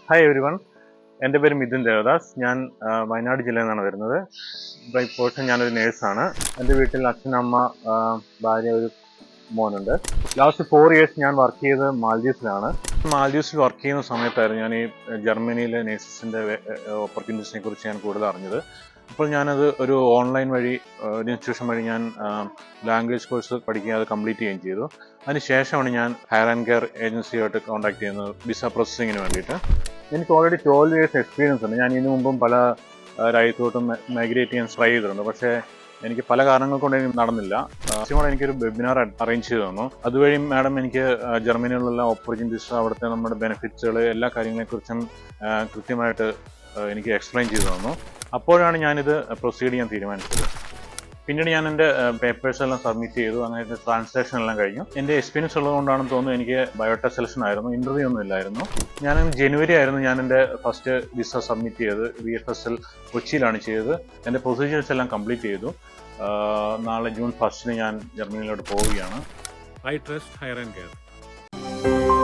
Hi every one, എൻ്റെ പേര് മിഥുൻ ദേവദാസ്. ഞാൻ വയനാട് ജില്ലയിൽ നിന്നാണ് വരുന്നത്. ബൈ പ്രൊഫഷൻ ഞാനൊരു നേഴ്സാണ്. എൻ്റെ വീട്ടിൽ അച്ഛൻ, അമ്മ, ഭാര്യ, ഒരു മോനുണ്ട്. ലാസ്റ്റ് 4 years ഞാൻ വർക്ക് ചെയ്തത് മാൽഡീവ്സിലാണ്. മാൽഡീവ്സിൽ വർക്ക് ചെയ്യുന്ന സമയത്തായിരുന്നു ഞാൻ ഈ ജർമ്മനിയിലെ നേഴ്സസിൻ്റെ ഓപ്പർച്യൂണിറ്റീസിനെ കുറിച്ച് ഞാൻ കൂടുതൽ അറിഞ്ഞത്. അപ്പോൾ ഞാനത് ഒരു ഓൺലൈൻ വഴി ഒരു ഇൻസ്റ്റിറ്റ്യൂഷൻ വഴി ഞാൻ ലാംഗ്വേജ് കോഴ്സ് പഠിക്കുക, അത് കംപ്ലീറ്റ് ചെയ്യുകയും ചെയ്തു. അതിനുശേഷമാണ് ഞാൻ ഹയർ ആൻഡ് കെയർ ഏജൻസിയായിട്ട് കോൺടാക്ട് ചെയ്യുന്നത് വിസ പ്രോസസ്സിങ്ങിന് വേണ്ടിയിട്ട്. എനിക്ക് ഓൾറെഡി 12 years എക്സ്പീരിയൻസ് ഉണ്ട്. ഞാൻ ഇതിനു മുമ്പും പല രാജ്യത്തോട്ടും മൈഗ്രേറ്റ് ചെയ്യാൻ ട്രൈ ചെയ്തിട്ടുണ്ട്. പക്ഷേ എനിക്ക് പല കാരണങ്ങൾ കൊണ്ട് എനിക്ക് നടന്നില്ല. കൂടെ എനിക്കൊരു വെബിനാർ അറേഞ്ച് ചെയ്തു തന്നു. അതുവഴി മാഡം എനിക്ക് ജർമ്മനിയിലുള്ള ഓപ്പർച്യൂണിറ്റീസ്, അവിടുത്തെ നമ്മുടെ ബെനിഫിറ്റ്സുകൾ, എല്ലാ കാര്യങ്ങളെക്കുറിച്ചും കൃത്യമായിട്ട് എനിക്ക് എക്സ്പ്ലെയിൻ ചെയ്തു തന്നു. അപ്പോഴാണ് ഞാനിത് പ്രൊസീഡ് ചെയ്യാൻ തീരുമാനിച്ചത്. പിന്നീട് ഞാൻ എൻ്റെ പേപ്പേഴ്സ് എല്ലാം സബ്മിറ്റ് ചെയ്തു. അങ്ങനെ ട്രാൻസ്ലേഷൻ എല്ലാം കഴിഞ്ഞു. എൻ്റെ എക്സ്പീരിയൻസ് ഉള്ളതുകൊണ്ടാണെന്ന് തോന്നുന്നു എനിക്ക് ബയോടെക് സെലക്ഷൻ ആയിരുന്നു, ഇൻ്റർവ്യൂ ഒന്നും ഇല്ലായിരുന്നു. ഞാൻ ജനുവരി ആയിരുന്നു ഞാൻ എൻ്റെ ഫസ്റ്റ് വിസ സബ്മിറ്റ് ചെയ്തത്. VFSL കൊച്ചിയിലാണ് ചെയ്തത്. എൻ്റെ പ്രൊസീജിയേഴ്സ് എല്ലാം കംപ്ലീറ്റ് ചെയ്തു. നാളെ June 1 ഞാൻ ജർമ്മനിയിലോട്ട് പോവുകയാണ്. I trust Higher and Care.